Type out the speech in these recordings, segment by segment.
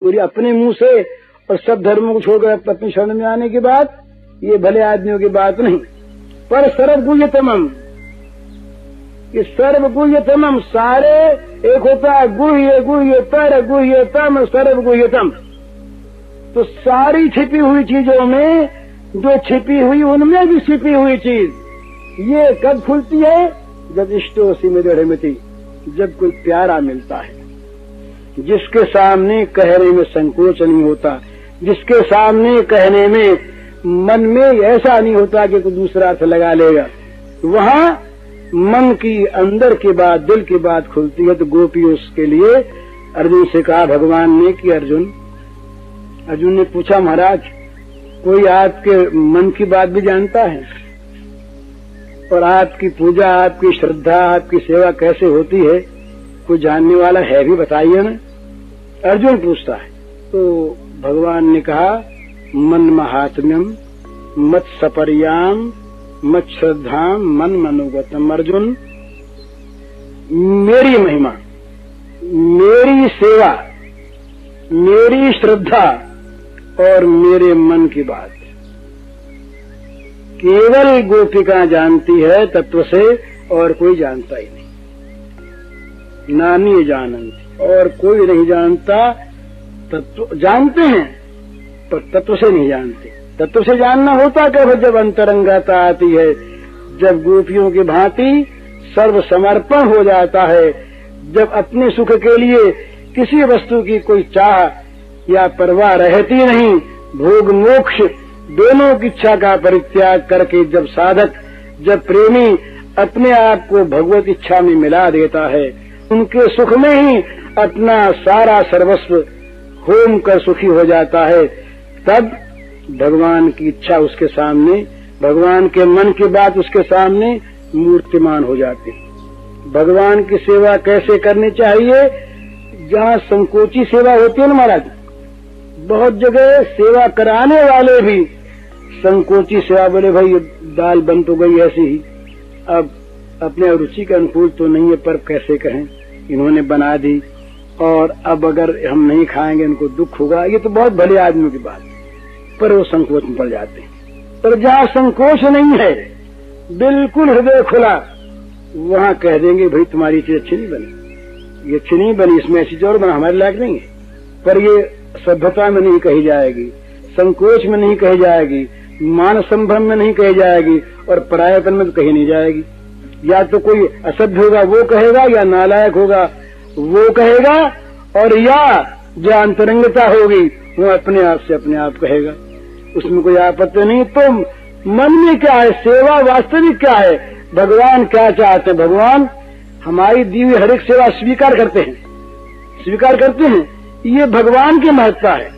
पूरी अपने मुंह से और सब धर्मों को छोड़कर अपनी शरण में आने की बात, ये भले आदमियों की बात नहीं। पर सर्वगुह्यतमम, ये सर्वगुह्यतमम, सारे एक होता है गुह्य गुह्य पर गुह्यतम सर्वगुह्यतम। तो सारी छिपी हुई चीजों में जो छिपी हुई उनमें भी छिपी हुई चीज ये कब खुलती है? जब इष्टोसी में दृढ़मति, जब कोई प्यारा मिलता है, जिसके सामने कहने में संकोच नहीं होता, जिसके सामने कहने में मन में ऐसा नहीं होता कि कोई दूसरा अर्थ लगा लेगा, वहां मन की अंदर की बात, दिल की बात खुलती है। तो गोपी उसके लिए अर्जुन से कहा भगवान ने कि अर्जुन ने पूछा महाराज कोई आपके मन की बात भी जानता है और आपकी पूजा, आपकी श्रद्धा, आपकी सेवा कैसे होती है, कोई जानने वाला है भी बताइए ना, अर्जुन पूछता है। तो भगवान ने कहा मन महात्म्यम मत सपर्याम मत श्रद्धाम मन मनोगतम। अर्जुन, मेरी महिमा, मेरी सेवा, मेरी श्रद्धा और मेरे मन की बात केवल गोपिका जानती है तत्व से, और कोई जानता ही नहीं। नानी जानती, और कोई नहीं जानता। तत्व जानते हैं पर तत्व से नहीं जानते। तत्व से जानना होता कब? जब अंतरंगता आती है, जब गोपियों की भांति सर्व समर्पण हो जाता है, जब अपने सुख के लिए किसी वस्तु की कोई चाह या परवाह रहती नहीं, भोग मोक्ष दोनों की इच्छा का परित्याग करके जब साधक, जब प्रेमी अपने आप को भगवत इच्छा में मिला देता है, उनके सुख में ही अपना सारा सर्वस्व होम कर सुखी हो जाता है, तब भगवान की इच्छा उसके सामने, भगवान के मन की बात उसके सामने मूर्तिमान हो जाती है। भगवान की सेवा कैसे करनी चाहिए? जहाँ संकोची सेवा होती है ना महाराज, बहुत जगह सेवा कराने वाले भी संकोची सेवा, बोले भाई दाल बन तो गई ऐसी ही, अब अपने रुचि के अनुकूल तो नहीं है, पर कैसे कहें, इन्होंने बना दी और अब अगर हम नहीं खाएंगे इनको दुख होगा। ये तो बहुत भले आदमियों की बात, पर वो संकोच में पड़ जाते हैं। पर जहाँ संकोच नहीं है, बिल्कुल हृदय खुला, वहाँ कह देंगे भाई तुम्हारी चीज अच्छी नहीं बनी, ये अच्छी नहीं बनी, इसमें ऐसी और बना, हमारे लायक नहीं है। पर ये सभ्यता में नहीं कही जाएगी, संकोच में नहीं कही जाएगी, मान संभ्रम में नहीं कही जाएगी, और परायापन में तो कही नहीं जाएगी। या तो कोई असभ्य होगा वो कहेगा, या नालायक होगा वो कहेगा, और या जो अंतरंगता होगी वो अपने आप से अपने आप कहेगा, उसमें कोई आपत्ति नहीं। तो मन में क्या है, सेवा वास्तविक क्या है, भगवान क्या चाहते हैं? भगवान हमारी दी हुई हर एक सेवा स्वीकार करते हैं, स्वीकार करते हैं, ये भगवान की महत्ता है।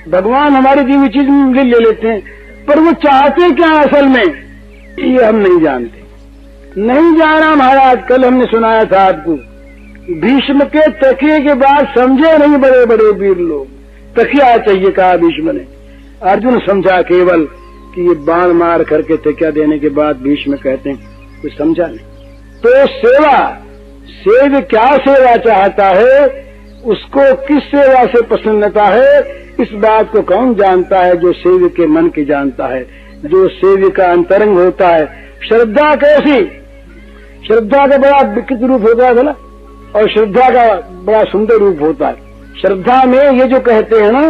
भगवान हमारी दी हुई चीज ले लेते हैं, पर वो चाहते क्या असल में, ये हम नहीं जानते, नहीं जाना महाराज। कल हमने सुनाया था आपको, भीष्म के तकिए के बाद समझे नहीं बड़े बड़े वीर लोग, तकिया चाहिए कहा भीष्म ने। अर्जुन समझा केवल कि ये बाण मार करके तकिया देने के बाद भीष्म कहते हैं, कुछ समझा नहीं। तो सेवा, सेव क्या सेवा चाहता है, उसको किस सेवा से प्रसन्नता है, इस बात को कौन जानता है? जो सेव के मन की जानता है, जो सेव का अंतरंग होता है। श्रद्धा कैसी, श्रद्धा का बड़ा विकृत रूप होता है भला, और श्रद्धा का बड़ा सुंदर रूप होता है। श्रद्धा में ये जो कहते हैं ना,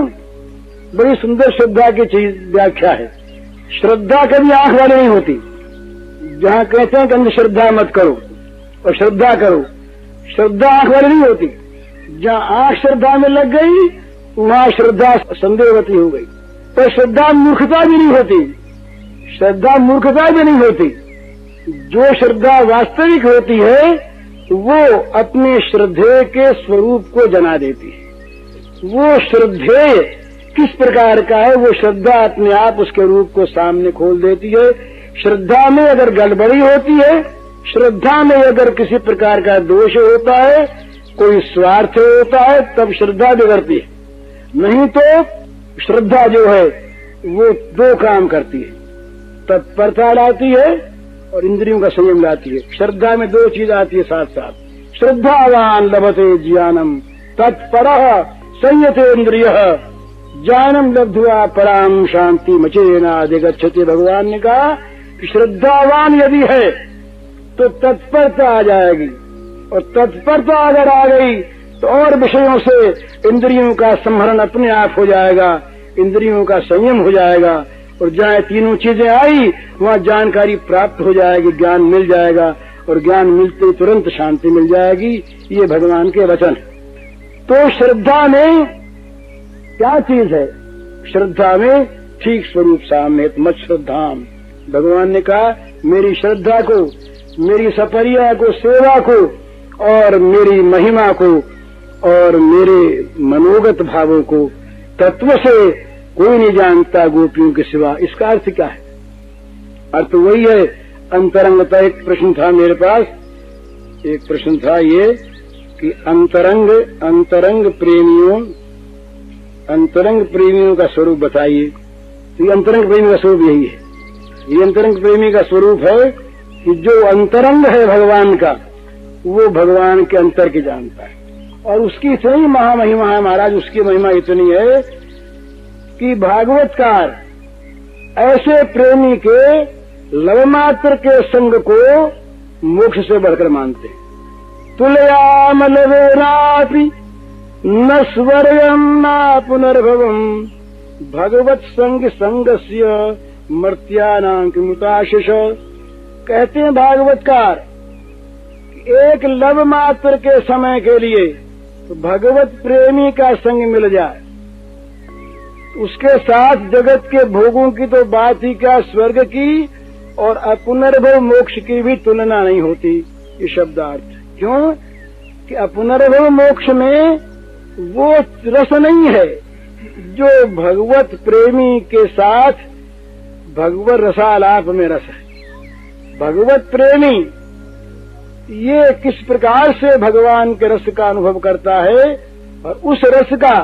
बड़ी सुंदर श्रद्धा की चीज व्याख्या है। श्रद्धा कभी आंख वाली नहीं होती, जहाँ कहते हैं कि अंधश्रद्धा मत करो और श्रद्धा करो, श्रद्धा आंख वाली नहीं होती। जहाँ आंख श्रद्धा में लग गई वहाँ श्रद्धा संदेहवती हो गई। पर श्रद्धा मूर्खता भी नहीं होती, श्रद्धा मूर्खता भी नहीं होती। जो श्रद्धा वास्तविक होती है वो अपने श्रद्धेय के स्वरूप को जना देती है। वो श्रद्धेय किस प्रकार का है, वो श्रद्धा अपने आप उसके रूप को सामने खोल देती है। श्रद्धा में अगर गड़बड़ी होती है, श्रद्धा में अगर किसी प्रकार का दोष होता है, कोई स्वार्थ होता है, तब श्रद्धा बिगड़ती है। नहीं तो श्रद्धा जो है वो दो काम करती है, तत्परता लाती है और इंद्रियों का संयम लाती है। श्रद्धा में दो चीज आती है साथ साथ। श्रद्धावान लभते ज्ञानम तत्परः संयतेन्द्रियः ज्ञानम लब्ध्वा पराम शांति मचेनाधिगच्छति। भगवान ने कहा कि श्रद्धावान यदि है तो तत्परता आ जाएगी, और तत्परता अगर आ गई तो और विषयों से इंद्रियों का संहरण अपने आप हो जाएगा, इंद्रियों का संयम हो जाएगा, और जहाँ तीनों चीजें आई वहाँ जानकारी प्राप्त हो जाएगी, ज्ञान मिल जाएगा, और ज्ञान मिलते तुरंत शांति मिल जाएगी। ये भगवान के वचन है। तो श्रद्धा में क्या चीज है? श्रद्धा में ठीक स्वरूप सामने मत श्रद्धाम। भगवान ने कहा मेरी श्रद्धा को, मेरी सपरिया को, सेवा को, और मेरी महिमा को, और मेरे मनोगत भावों को तत्व से कोई नहीं जानता गोपियों के सिवा। इसका अर्थ क्या है? अर्थ वही है अंतरंगता। एक प्रश्न था मेरे पास, एक प्रश्न था ये कि अंतरंग प्रेमियों का स्वरूप बताइए। तो ये अंतरंग प्रेमी का स्वरूप यही है। ये अंतरंग प्रेमी का स्वरूप है कि जो अंतरंग है भगवान का, वो भगवान के अंतर की जानता है, और उसकी इतनी महामहिमा है महाराज, उसकी महिमा इतनी है कि भागवतकार ऐसे प्रेमी के लवमात्र के संग को मोक्ष से बढ़कर मानते हैं। तुलयाम लवेनापि न स्वर्गम न पुनर्भवम भगवत संगस्य मर्त्यानां किमुताशिष। कहते हैं भागवतकार एक लव मात्र के समय के लिए तो भगवत प्रेमी का संग मिल जाए, उसके साथ जगत के भोगों की तो बात ही क्या, स्वर्ग की और अपुनर्भव मोक्ष की भी तुलना नहीं होती। ये शब्दार्थ क्यों कि अपुनर्भव मोक्ष में वो रस नहीं है जो भगवत प्रेमी के साथ भगवत रसालाप में रस है। भगवत प्रेमी ये किस प्रकार से भगवान के रस का अनुभव करता है, और उस रस का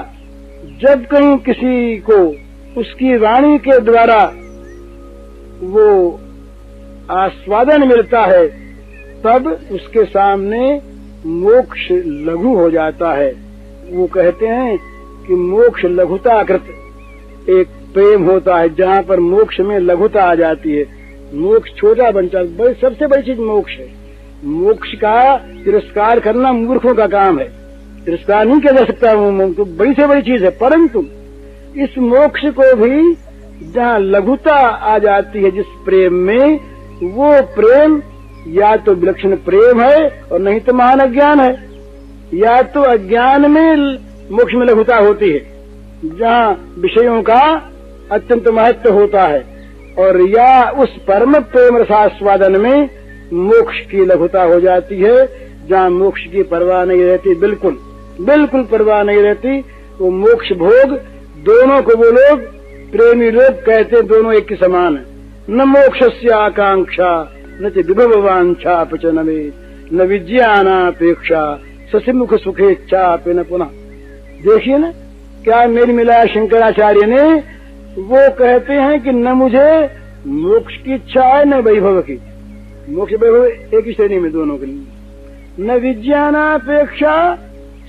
जब कहीं किसी को उसकी वाणी के द्वारा वो आस्वादन मिलता है, तब उसके सामने मोक्ष लघु हो जाता है। वो कहते हैं कि मोक्ष लघुताकृत एक प्रेम होता है, जहाँ पर मोक्ष में लघुता आ जाती है, मोक्ष छोटा बन जाता है। सबसे बड़ी चीज मोक्ष है। मोक्ष का तिरस्कार करना मूर्खों का काम है, तिरस्कार नहीं किया जा सकता। वो तो बड़ी से बड़ी चीज है, परंतु इस मोक्ष को भी जहाँ लघुता आ जाती है जिस प्रेम में, वो प्रेम या तो विलक्षण प्रेम है और नहीं तो महान अज्ञान है। या तो अज्ञान में मोक्ष में लघुता होती है जहाँ विषयों का अत्यंत महत्व होता है, और या उस परम प्रेम रसास्वादन में मोक्ष की लघुता हो जाती है, जहाँ मोक्ष की परवाह नहीं रहती, बिल्कुल परवाह नहीं रहती। वो मोक्ष भोग दोनों को वो लोग प्रेमी लोग कहते हैं दोनों एक के समान है। न मोक्षस्य आकांक्षा न च विभववांछा च न विज्ञानापेक्षा ससिमुख सुखेच्छा न पुनः। देखिए ना क्या मेल मिलाया शंकराचार्य ने। वो कहते हैं कि न मुझे मोक्ष की इच्छा है न वैभव की। मोक्ष वैभव एक ही श्रेणी में दोनों के लिए। न विज्ञानापेक्षा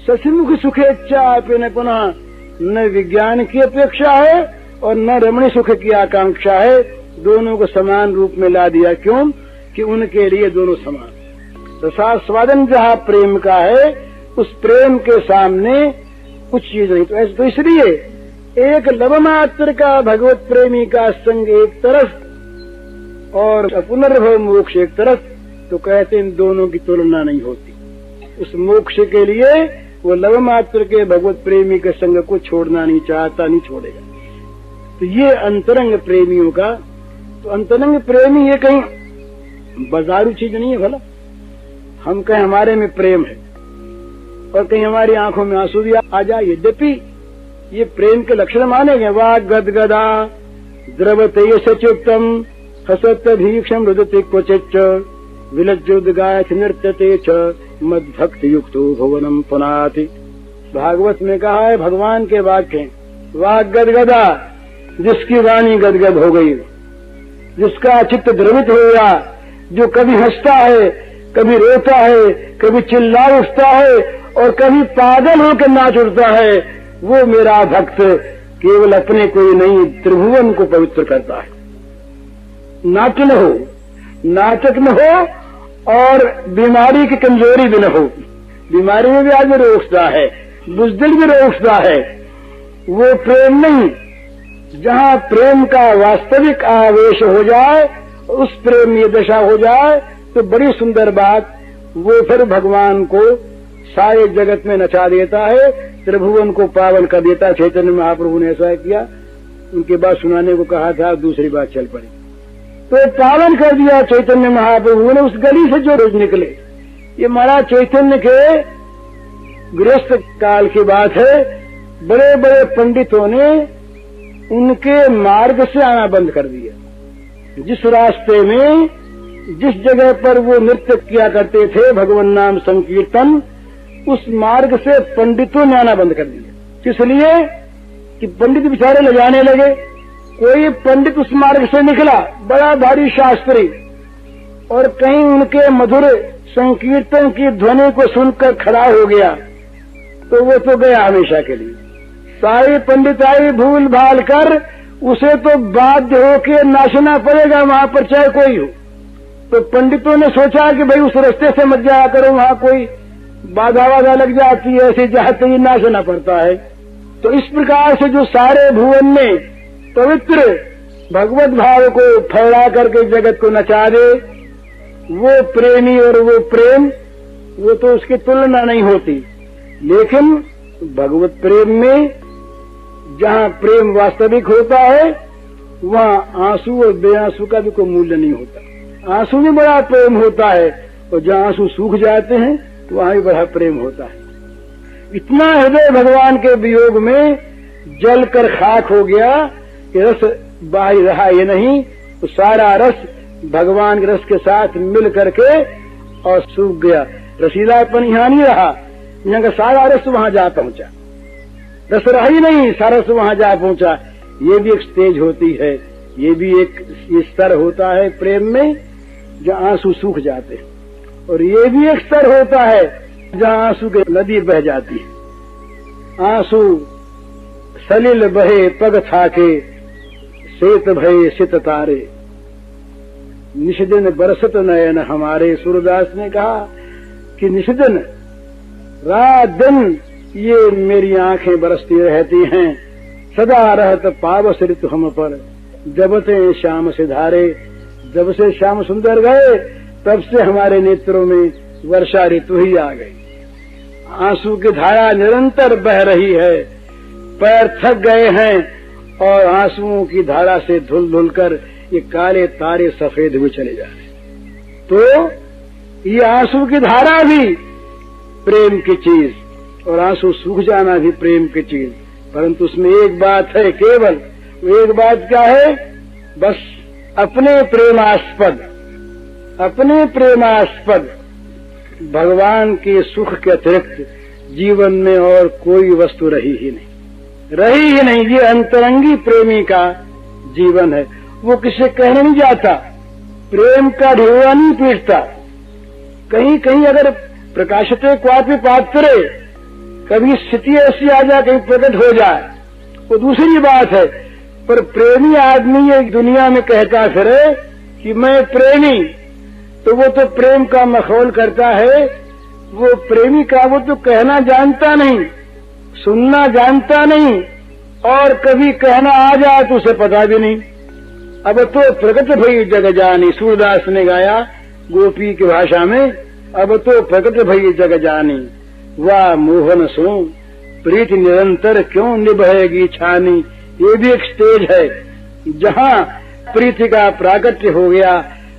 ससिमुख सुखेच्छा न पुनः। न विज्ञान की अपेक्षा है और न रमणी सुख की आकांक्षा है। दोनों को समान रूप में ला दिया। क्यों कि उनके लिए दोनों समान। रसास्वादन जहाँ प्रेम का है, उस प्रेम के सामने कुछ चीज नहीं। तो इसलिए एक लव मात्र का भगवत प्रेमी का संग एक तरफ और पुनर्भव मोक्ष एक तरफ, तो कहते इन दोनों की तुलना नहीं होती। उस मोक्ष के लिए वो लव मात्र के भगवत प्रेमी के संग को छोड़ना नहीं चाहता, नहीं छोड़ेगा। तो ये अंतरंग प्रेमियों का। तो अंतरंग प्रेमी ये कहीं बाजारू चीज नहीं है। भला हम कहें हमारे में प्रेम है और कहीं हमारी आंखों में आंसू भी आ जाए, यद्यपि ये प्रेम के लक्षण मानेंगे। वाग गदगदा द्रवते सचुक्तम हसत भीक्षम रुदते क्वचिच्च विलज्जोदगायथ नृत्यते च मद्भक्ति युक्तो भुवनम पुनाति। भागवत में कहा है भगवान के वाक्य। वाग गदगदा, जिसकी वाणी गदगद हो गई, जिसका चित्त द्रवित हो गया, जो कभी हंसता है, कभी रोता है, कभी चिल्ला उठता है और कभी पागल होकर नाच उठता है, वो मेरा भक्त केवल अपने को ही नहीं त्रिभुवन को पवित्र करता है। नाट्य न हो, नाटक न हो और बीमारी की कमजोरी भी न हो। बीमारी में भी आदमी रोकता है, बुजदिल भी रोकता है, वो प्रेम नहीं। जहां प्रेम का वास्तविक आवेश हो जाए, उस प्रेम में दशा हो जाए तो बड़ी सुंदर बात, वो फिर भगवान को सारे जगत में नचा देता है, त्रिभुवन को पावन कर देता है। चैतन्य महाप्रभु ने ऐसा किया, उनके बाद सुनाने को कहा था, दूसरी बात चल पड़ी तो पावन कर दिया चैतन्य महाप्रभु ने। उस गली से जो रोज निकले, ये महाराज चैतन्य के गृहस्थ काल की बात है, बड़े बड़े पंडितों ने उनके मार्ग से आना बंद कर दिया। जिस रास्ते में, जिस जगह पर वो नृत्य किया करते थे, भगवान नाम संकीर्तन, उस मार्ग से पंडितों ने आना बंद कर दिया। किस लिए? कि पंडित बेचारे ले जाने लगे। कोई पंडित उस मार्ग से निकला, बड़ा भारी शास्त्री, और कहीं उनके मधुर संकीर्तन की ध्वनि को सुनकर खड़ा हो गया तो वो तो गया हमेशा के लिए। सारी पंडिताई भूल भाल कर उसे तो बाध्य होकर नाचना पड़ेगा वहां पर, चाहे कोई हो। तो पंडितों ने सोचा कि भाई उस रास्ते से मत जाया करो, वहां कोई बाधा वाधा लग जाती है, ऐसे जाते ही नाचना पड़ता है। तो इस प्रकार से जो सारे भुवन में पवित्र भगवत भाव को फैला करके जगत को नचा दे, वो प्रेमी और वो प्रेम, वो तो उसकी तुलना नहीं होती। लेकिन भगवत प्रेम में जहां प्रेम वास्तविक होता है, वहां आंसू और बेआंसू का भी कोई मूल्य नहीं होता। आंसू में बड़ा प्रेम होता है, और जहां आंसू सूख जाते हैं वहां भी बड़ा प्रेम होता है। इतना हृदय भगवान के वियोग में जल कर खाक हो गया कि रस बाहर रहा ये नहीं, तो सारा रस भगवान के रस के साथ मिल करके और सूख गया। रसीलापन यहाँ नहीं रहा, यहाँ का सारा रस वहां जा पहुंचा। रस रहा ही नहीं, सारा रस वहां जा पहुंचा। ये भी एक स्टेज होती है, ये भी एक स्तर होता है प्रेम में, जहाँ आंसू सूख जाते हैं। और ये भी एक स्तर होता है जहाँ आंसू की नदी बह जाती है। आंसू सलिल बहे पग थाके, सेत भये सित तारे, निषदिन बरसत नयन हमारे। सूरदास ने कहा कि निषदिन, रात दिन ये मेरी आंखें बरसती रहती हैं, सदा रहत पावस ऋतु हम पर, जबते श्याम से धारे। जब से श्याम सुंदर गए तब से हमारे नेत्रों में वर्षा ऋतु ही आ गई। आंसू की धारा निरंतर बह रही है, पैर थक गए हैं और आंसुओं की धारा से धुल धुल कर ये काले तारे सफेद हुए चले जा रहे। तो ये आंसू की धारा भी प्रेम की चीज, और आंसू सूख जाना भी प्रेम की चीज। परंतु उसमें एक बात है, केवल एक बात क्या है? बस अपने प्रेमास्पद, अपने प्रेमास्पद भगवान के सुख के अतिरिक्त जीवन में और कोई वस्तु रही ही नहीं। ये अंतरंगी प्रेमी का जीवन है। वो किसे कहने नहीं जाता, प्रेम का ढेउआ नहीं पीटता। कहीं कहीं अगर प्रकाशते क्वापि पात्रे, कभी स्थिति ऐसी आ जाए, कहीं प्रकट हो जाए, वो दूसरी बात है। पर प्रेमी आदमी ये दुनिया में कहता फिरे कि मैं प्रेमी, तो वो तो प्रेम का मखौल करता है। वो प्रेमी का वो तो कहना जानता नहीं, सुनना जानता नहीं, और कभी कहना आ जाए तो उसे पता भी नहीं। अब तो प्रकट भई जग जानी, सूरदास ने गाया गोपी की भाषा में, अब तो प्रकट भई जग जानी, वाह मोहन सो प्रीति निरंतर क्यों निभेगी छानी। ये भी एक स्टेज है जहाँ प्रीति का प्राकट्य हो गया।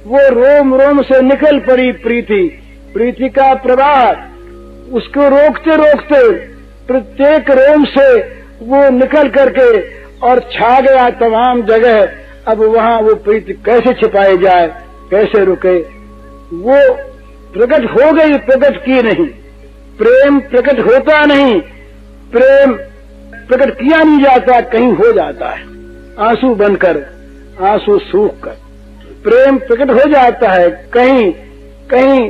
वो रोम रोम से निकल पड़ी प्रीति, प्रीति का प्रवाह, उसको रोकते रोकते प्रत्येक रोम से वो निकल करके और छा गया तमाम जगह। अब वहाँ वो प्रीति कैसे छिपाई जाए, कैसे रुके? वो प्रकट हो गई, प्रकट की नहीं। प्रेम प्रकट होता नहीं, प्रेम प्रकट किया नहीं जाता, कहीं हो जाता है आंसू बनकर, आंसू सूख कर। प्रेम प्रकट हो जाता है, कहीं कहीं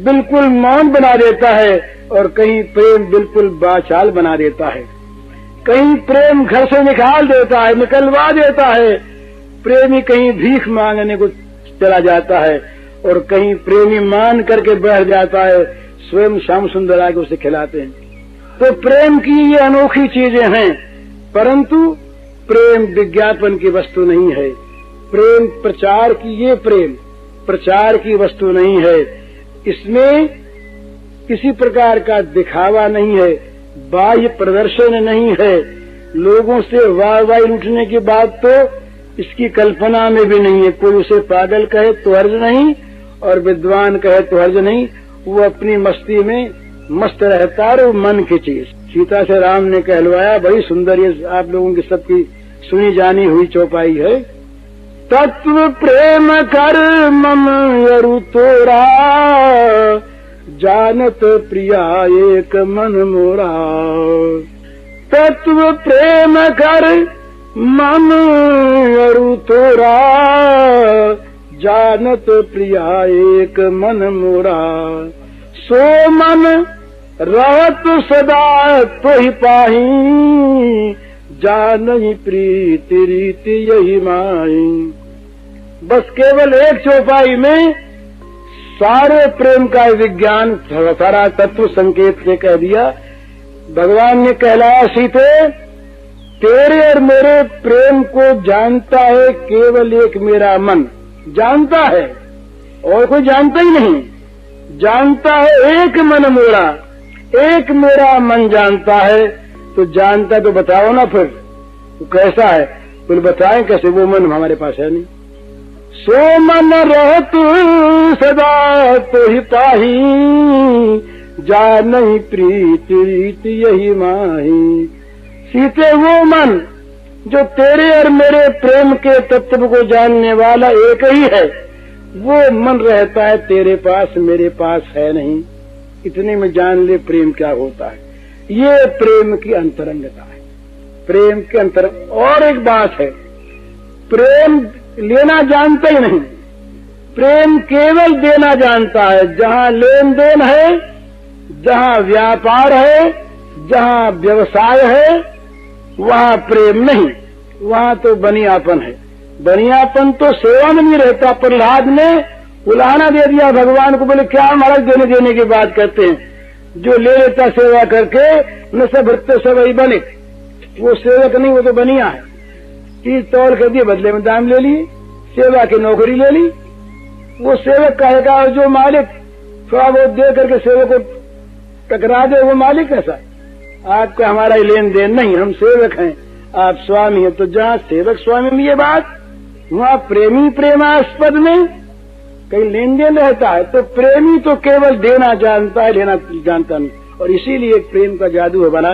बिल्कुल मौन बना देता है, और कहीं प्रेम बिल्कुल बाचाल बना देता है। कहीं प्रेम घर से निकाल देता है, निकलवा देता है। प्रेमी कहीं भीख मांगने को चला जाता है और कहीं प्रेमी मान करके बैठ जाता है, स्वयं श्याम सुंदर आके उसे खिलाते हैं। तो प्रेम की ये अनोखी चीजें हैं, परंतु प्रेम विज्ञापन की वस्तु नहीं है। प्रेम प्रचार की, ये प्रेम प्रचार की वस्तु नहीं है। इसमें किसी प्रकार का दिखावा नहीं है, बाह्य प्रदर्शन नहीं है। लोगों से वाहवाही लूटने की बात तो इसकी कल्पना में भी नहीं है। कोई उसे पागल कहे तो हर्ज नहीं और विद्वान कहे तो हर्ज नहीं। वो अपनी मस्ती में मस्त रहता है, वो मन की चीज। सीता से राम ने कहलवाया, बड़ी सुंदर, ये आप लोगों की सबकी सुनी जानी हुई चौपाई है। तत्व प्रेम कर मम यरु तोरा, जानत प्रिया एक मन मोरा। तत्व प्रेम कर मम यरु तोरा, जानत प्रिया एक मन मोरा। सो मन रहत सदा तो ही पाही, जानहि प्रीति रीति यही माही। बस केवल एक चौपाई में सारे प्रेम का विज्ञान, सारा तत्व संकेत से कह दिया। भगवान ने कहलाया, सीते तेरे और मेरे प्रेम को जानता है केवल एक मेरा मन जानता है, और कोई जानता ही नहीं। जानता है एक मन मोरा, एक मेरा मन जानता है। तो जानता तो बताओ ना फिर, तो कैसा है, फिर बताएं कैसे? वो मन हमारे पास है नहीं। सो मन रहत सदा तो ही पाही, जानहि प्रीति रीति यही माही। सीते वो मन जो तेरे और मेरे प्रेम के तत्व को जानने वाला एक ही है, वो मन रहता है तेरे पास, मेरे पास है नहीं। इतने में जान ले प्रेम क्या होता है। ये प्रेम की अंतरंगता है, प्रेम के अंतर। और एक बात है, प्रेम लेना जानता ही नहीं, प्रेम केवल देना जानता है। जहाँ लेन देन है, जहाँ व्यापार है, जहाँ व्यवसाय है, वहाँ प्रेम नहीं, वहाँ तो बनियापन है। बनियापन तो सेवा में नहीं रहता। प्रहलाद ने उलाहना दे दिया भगवान को, बोले क्या महाराज देने की बात करते हैं, जो ले लेता सेवा करके न सब भरते सब वही बने। वो सेवक नहीं, वो तो बनिया है। चीज तौल कर दिए, बदले में दाम ले लिए, सेवा की नौकरी ले ली। वो सेवक कहेगा, जो मालिक थोड़ा बहुत दे करके सेवक को टकरा दे, वो मालिक कैसा? आपका हमारा ही लेन देन नहीं, हम सेवक हैं, आप स्वामी हैं। तो जहाँ सेवक स्वामी में ये बात, वहाँ प्रेमी प्रेमास्पद में कहीं लेन देन रहता है। तो प्रेमी तो केवल देना जानता है, लेना जानता नहीं। और इसीलिए प्रेम का जादू है बड़ा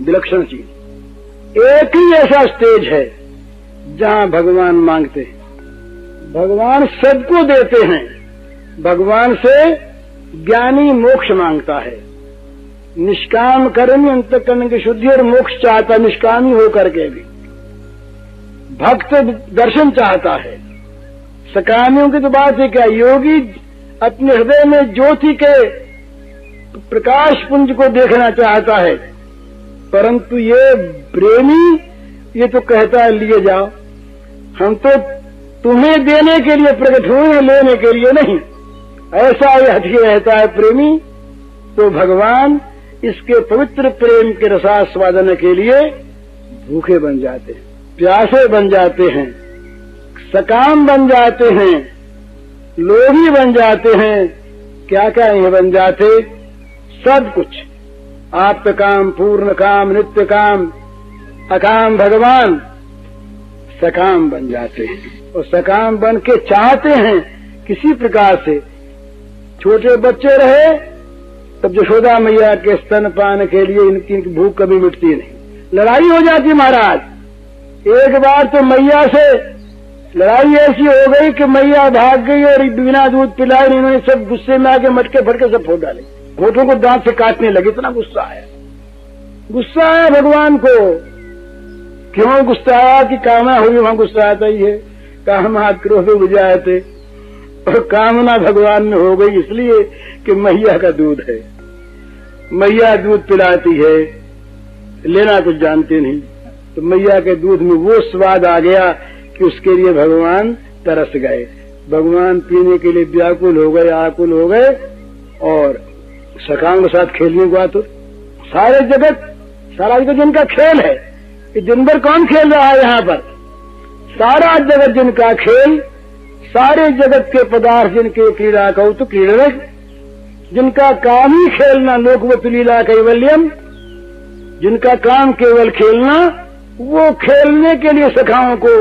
विलक्षण चीज। एक ही ऐसा स्टेज है जहाँ भगवान मांगते हैं, भगवान सबको देते हैं। भगवान से ज्ञानी मोक्ष मांगता है, निष्काम कर्म अंतःकरण की शुद्धि और मोक्ष चाहता, निष्कामी होकर के भी। भक्त दर्शन चाहता है। सकामियों की तो बात है क्या, योगी अपने हृदय में ज्योति के प्रकाश पुंज को देखना चाहता है। परंतु ये प्रेमी ये तो कहता है लिए जाओ, हम तो तुम्हें देने के लिए प्रकट हुए हैं, लेने के लिए नहीं। ऐसा ये हठी रहता है प्रेमी। तो भगवान इसके पवित्र प्रेम के रसास्वादन के लिए भूखे बन जाते हैं, प्यासे बन जाते हैं, सकाम बन जाते हैं, लोभी बन जाते हैं। क्या क्या ये बन जाते? सब कुछ। आप्त काम, पूर्ण काम, नित्य काम, अकाम भगवान सकाम बन जाते हैं। और सकाम बन के चाहते हैं किसी प्रकार से। छोटे बच्चे रहे तब यशोदा मैया के स्तनपान के लिए इनकी भूख कभी मिटती नहीं। लड़ाई हो जाती महाराज। एक बार तो मैया से लड़ाई ऐसी हो गई कि मैया भाग गई और बिना दूध पिलाए इन्होंने सब गुस्से में आके मटके फटके सब फोड़ डाले, होठों को दांत से काटने लगे। इतना गुस्सा आया, गुस्सा आया भगवान को। क्यों गुस्सा आया? कि कामना होगी वहां गुस्सा आता ही है। कामना क्रोध बुझाए थे और कामना भगवान में हो गई इसलिए कि मैया का दूध है, मैया दूध पिलाती है। लेना कुछ जानते नहीं। तो मैया के दूध में वो स्वाद आ गया कि उसके लिए भगवान तरस गए। भगवान पीने के लिए व्याकुल हो गए, आकुल हो गए और सखाओं के साथ खेलने को आतुर। सारा जगत जिनका खेल है, कि दिन भर कौन खेल रहा है यहाँ पर? सारा जगत जिनका खेल, सारे जगत के पदार्थ जिनके क्रीड़ा कौतुक क्रीड़क, जिनका काम ही खेलना, लोकवत लीला कैवल्यम, जिनका काम केवल खेलना, वो खेलने के लिए सखाओं को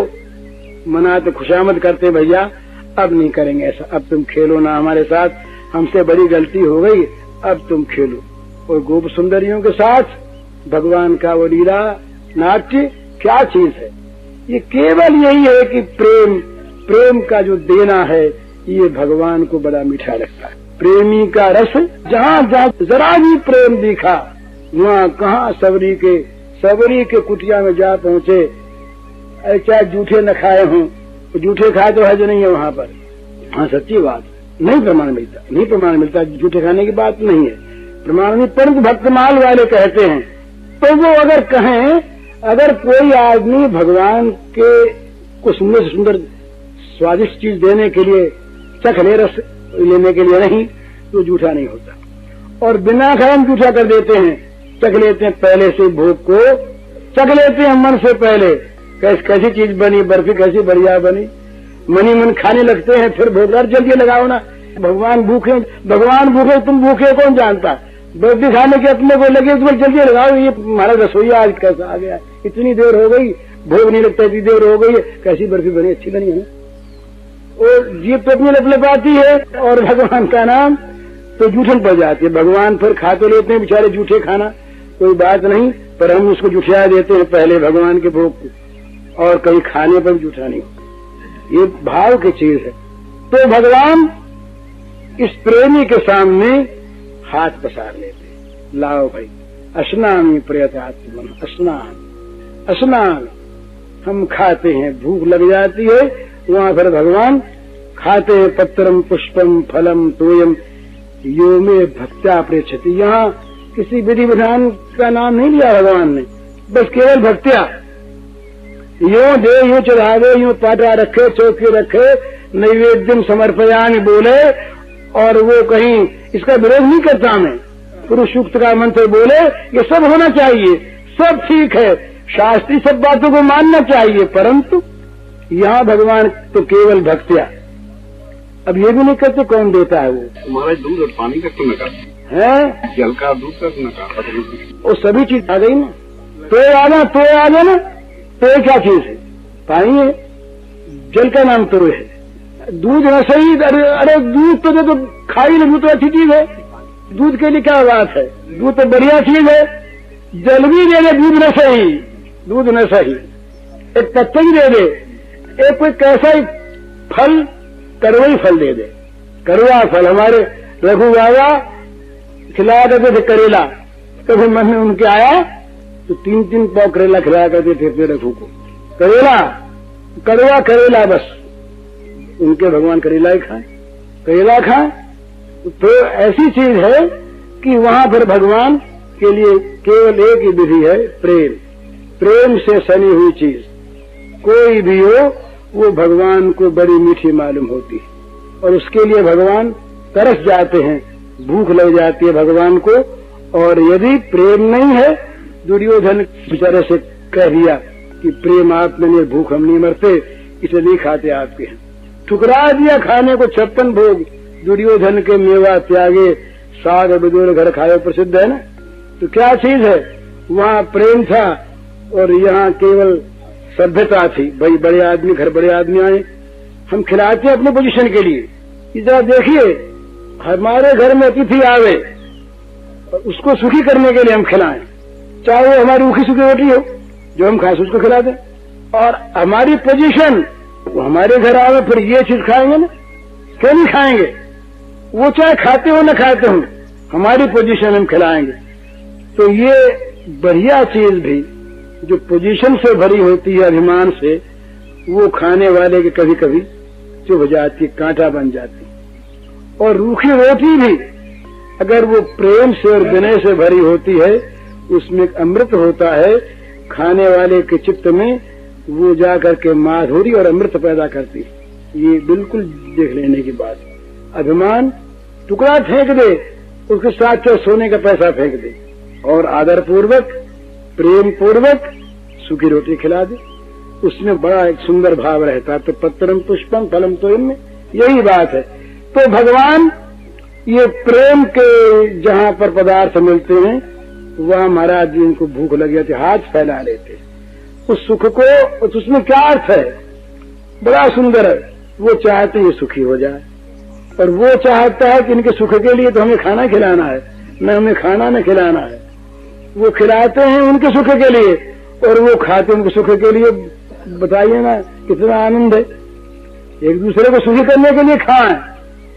मनाते, खुशामद करते, भैया अब नहीं करेंगे ऐसा, अब तुम खेलो ना हमारे साथ, हमसे बड़ी गलती हो गई, अब तुम खेलो। और गोप सुंदरियों के साथ भगवान का वो लीला नाट्य क्या चीज है? ये केवल यही है कि प्रेम का जो देना है, ये भगवान को बड़ा मीठा लगता है। प्रेमी का रस जहाँ जहाँ जरा भी प्रेम दिखा, वहाँ कहाँ सबरी के कुटिया में जा पहुँचे, चाहे जूठे न खाए हों, जूठे खाए तो हज नहीं है वहाँ पर। हाँ सच्ची बात, नहीं प्रमाण मिलता, जूठे खाने की बात नहीं है प्रमाण में। परंतु भक्तमाल वाले कहते हैं, तो वो अगर कहें, अगर कोई आदमी भगवान के को सुंदर से सुंदर स्वादिष्ट चीज देने के लिए चख ले, रस लेने के लिए नहीं, तो जूठा नहीं होता। और बिना खाए हम जूठा कर देते हैं, चख लेते हैं पहले से, भोग को चख लेते हैं मन से पहले, कैसी चीज बनी, बर्फी कैसी बढ़िया बनी, मन खाने लगते हैं, फिर भोग जल्दी लगाओ ना। भगवान भूखे तुम भूखे कौन जानता? बर्फी खाने के अपने को लगे तो जल्दी लगाओ, ये हमारा रसोईया आज कैसा आ गया, इतनी देर हो गई, भोग नहीं लगता, इतनी देर हो गई है, कैसी बर्फी बनी, अच्छी बनी है ना। और जीभ तो अपनी लपलपाती है और भगवान का नाम तो जूठन पड़ जाती है। भगवान फिर खा तो लेते हैं बेचारे, जूठे खाना कोई बात नहीं, पर हम उसको जुठिया देते हैं पहले भगवान के भोग को, और कहीं खाने पर जूठा नहीं। ये भाव की चीज है। तो भगवान इस प्रेमी के सामने हाथ पसार लेते, लाओ भाई स्नान प्रयतात्मन, स्नान हम खाते हैं, भूख लग जाती है, वहां फिर भगवान खाते हैं। पत्रम पुष्पम फलम तोयम यो में भक्त्या पृच्छति। यहाँ किसी विधि विधान का नाम नहीं लिया भगवान ने, बस केवल भक्त्या, यूं दे, यूं चढ़ावे, यूं पाटा रखे, चौकी रखे, नैवेद्यम समर्पयामि बोले, और वो कहीं इसका विरोध नहीं करता। मैं पुरुष सूक्त का मंत्र बोले, ये सब होना चाहिए, सब ठीक है, शास्त्रीय सब बातों को मानना चाहिए, परंतु यहाँ भगवान तो केवल भक्त्या। अब ये भी नहीं कहते कौन देता है वो, तुम्हारा दूध और पानी का क्यों नकार है, जल का दूध का नकार, वो सभी चीज आ गई ना। तो आ गया ना, तो क्या चीज है? पानी है, जल का नाम तो है, दूध है सही। अरे दूध तो खा ही नहीं, दूध तो अच्छी चीज है, दूध के लिए क्या बात है, दूध तो बढ़िया चीज है। जल भी दे दे, दूध न सही, एक पत्ते ही दे दे, एक कोई कैसा ही फल, कड़वा ही फल दे दे, कड़वा फल। हमारे रघु बाबा खिलाया करते थे करेला, कभी मन में उनके आया तो 3-3 पाव करेला खिलाया करते थे अपने रघु को। करेला, कड़वा करेला, बस उनके भगवान करेला ही खाए, करेला खाए। तो ऐसी चीज है कि वहां पर भगवान के लिए केवल एक ही विधि है, प्रेम से सनी हुई चीज कोई भी हो, वो भगवान को बड़ी मीठी मालूम होती है, और उसके लिए भगवान तरस जाते हैं, भूख लग जाती है भगवान को। और यदि प्रेम नहीं है, दुर्योधन बेचारे से कह दिया कि प्रेम आप में नहीं, भूख हम नहीं मरते, इसे नहीं खाते आपके हैं, ठुकरा दिया खाने को 56 भोग। दुर्योधन के मेवा त्यागे, साग विदुर घर खाए, प्रसिद्ध है ना। तो क्या चीज है, वहाँ प्रेम था और यहाँ केवल सभ्यता थी। भाई बड़े आदमी, घर बड़े आदमी आए, हम खिलाते अपने पोजीशन के लिए। इधर देखिए, हमारे घर में अतिथि आवे, उसको सुखी करने के लिए हम खिलाएं, चाहे वो हमारी रूखी सूखी रोटी हो जो हम खाए उसको खिला दें। और हमारी पोजीशन, हमारे घर आवे फिर ये चीज खाएंगे ना, क्यों नहीं खाएंगे? वो चाहे खाते हो न खाते हो, हमारी पोजीशन हम खिलाएंगे। तो ये बढ़िया चीज भी जो पोजीशन से भरी होती है, अभिमान से, वो खाने वाले के कभी कभी चुभ जाती, कांटा बन जाती। और रूखी रोटी भी अगर वो प्रेम से और विनय से भरी होती है, उसमें एक अमृत होता है, खाने वाले के चित्त में वो जाकर के माधुरी और अमृत पैदा करती है। ये बिल्कुल देख लेने की बात। अभिमान टुकड़ा फेंक दे, उसके साथ सोने का पैसा फेंक दे, और आदर पूर्वक प्रेम पूर्वक सूखी रोटी खिला दे, उसमें बड़ा एक सुंदर भाव रहता है। तो पत्रम पुष्पम फलम तो इनमें यही बात है। तो भगवान ये प्रेम के जहां पर पदार्थ मिलते हैं वहां महाराज जी इनको भूख लग जाती, हाथ फैला लेते उस सुख को। उसमें क्या अर्थ है? बड़ा सुंदर है। वो चाहते ये सुखी हो जाए, और वो चाहता है कि इनके सुख के लिए तो हमें खाना खिलाना है, न हमें खाना न खिलाना है। वो खिलाते हैं उनके सुख के लिए, और वो खाते उनके सुख के लिए। बताइए ना कितना आनंद है। एक दूसरे को सुखी करने के लिए खाएं,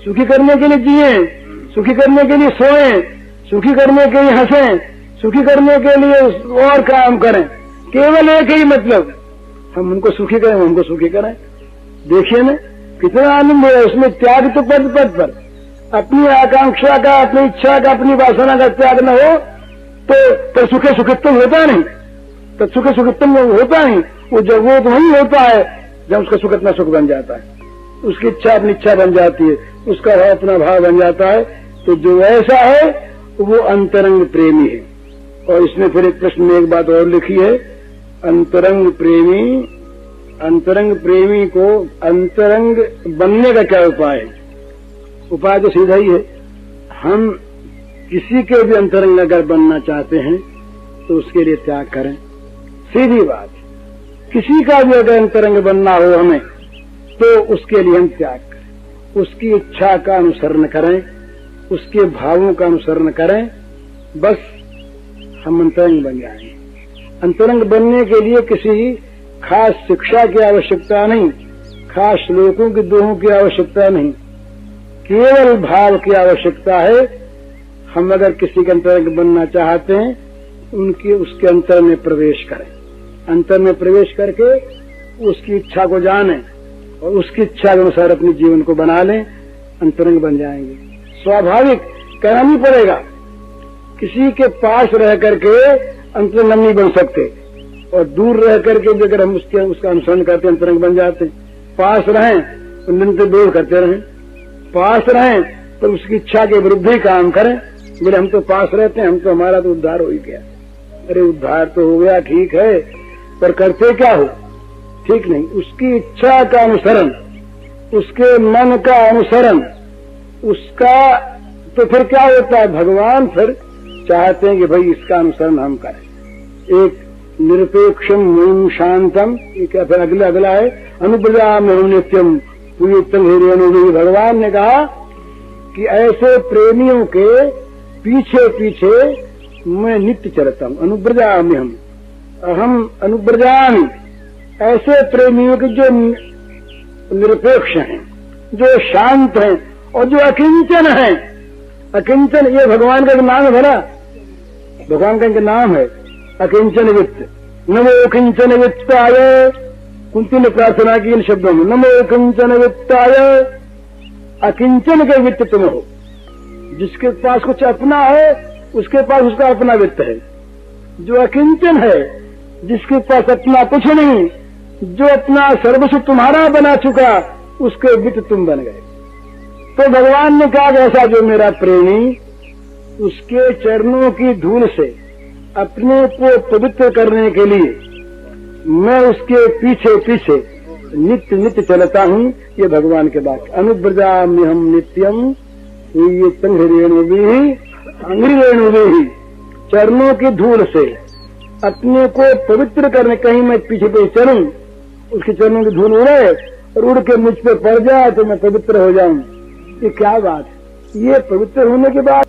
सुखी करने के लिए जिए, सुखी करने के लिए सोएं, सुखी करने के लिए हंसें, सुखी करने के लिए और काम करें। केवल एक ही मतलब, हम उनको सुखी करें, हमको सुखी करें। देखिए ना कितना आनंद है उसमें। त्याग तो पद पद पर, अपनी आकांक्षा का, अपनी इच्छा का, अपनी वासना का त्याग न हो तो सुखे सुखित्तम होता नहीं, तो सुखे सुखित्तम होता नहीं। वो जब वो तो वही होता है जब उसका सुख अपना सुख बन जाता है, उसकी इच्छा अपनी इच्छा बन जाती है, उसका भाव अपना भाव बन जाता है। तो जो ऐसा है वो अंतरंग प्रेमी है। और इसमें फिर एक प्रश्न में एक बात और लिखी है, अंतरंग प्रेमी को अंतरंग बनने का क्या उपाय है? उपाय तो सीधा ही है। हम किसी के भी अंतरंग अगर बनना चाहते हैं तो उसके लिए त्याग करें, सीधी बात। किसी का भी अगर अंतरंग बनना हो हमें तो उसके लिए हम त्याग करें, उसकी इच्छा का अनुसरण करें, उसके भावों का अनुसरण करें, बस हम अंतरंग बन जाएंगे। अंतरंग बनने के लिए किसी खास शिक्षा की आवश्यकता नहीं, खास श्लोकों की दोहों की आवश्यकता नहीं, केवल भाव की आवश्यकता है। हम अगर किसी के अंतरंग बनना चाहते हैं उसके अंतर में प्रवेश करें, अंतर में प्रवेश करके उसकी इच्छा को जानें और उसकी इच्छा के अनुसार अपने जीवन को बना लें, अंतरंग बन जाएंगे। स्वाभाविक कहना नहीं पड़ेगा। किसी के पास रह करके अंतरंग नहीं बन सकते, और दूर रह करके भी अगर हम उसका अनुसरण करते अंतरंग बन जाते। पास रहें तो निरंतर विरोध करते रहें, पास रहें तो उसकी इच्छा के विरुद्ध ही काम करें। बोले हम तो पास रहते हैं, हम तो हमारा तो उद्धार हो ही गया। अरे उद्धार तो हो गया, ठीक है, पर करते क्या हो? ठीक नहीं। उसकी इच्छा का अनुसरण, उसके मन का अनुसरण, उसका तो फिर क्या होता है? भगवान फिर चाहते हैं कि भाई इसका अनुसरण हम करें। एक निरपेक्षम मुम शांतम, ये क्या फिर अगला है, अनुप्रजा में नित्यम पूरी। भगवान ने कहा कि ऐसे प्रेमियों के पीछे पीछे मैं नित्य चलता हूं। अनुब्रजा में हम अनुब्रजामी, ऐसे प्रेमियों के जो निरपेक्ष हैं, जो शांत हैं और जो अकिंचन हैं। अकिंचन ये भगवान का नाम है भला, भगवान का इनका नाम है अकिंचन वित्त। नमो किंचन वित्ताय, कुंती ने प्रार्थना की इन शब्दों में, नमो किंचन वित्ताय। अकिंचन के वित्त तुम हो। जिसके पास कुछ अपना है उसके पास उसका अपना वित्त है। जो अकिंचन है, जिसके पास अपना कुछ नहीं, जो अपना सर्वस्व तुम्हारा बना चुका, उसके वित्त तुम बन गए। तो भगवान ने कहा ऐसा जो मेरा प्रेमी, उसके चरणों की धूल से अपने को पवित्र करने के लिए मैं उसके पीछे पीछे नित्य नित्य चलता हूँ। ये भगवान के वाक्य। अनुब्रजामि हम नित्यम ये तंघरेणु भी अंग्रेणु भी, चरणों की धूल से अपने को पवित्र करने, कहीं मैं पीछे पीछे चलूं, उसके चरणों की धूल उड़े और उड़ के मुझ पे पड़ जाए तो मैं पवित्र हो जाऊं। ये क्या बात है? ये पवित्र होने के बाद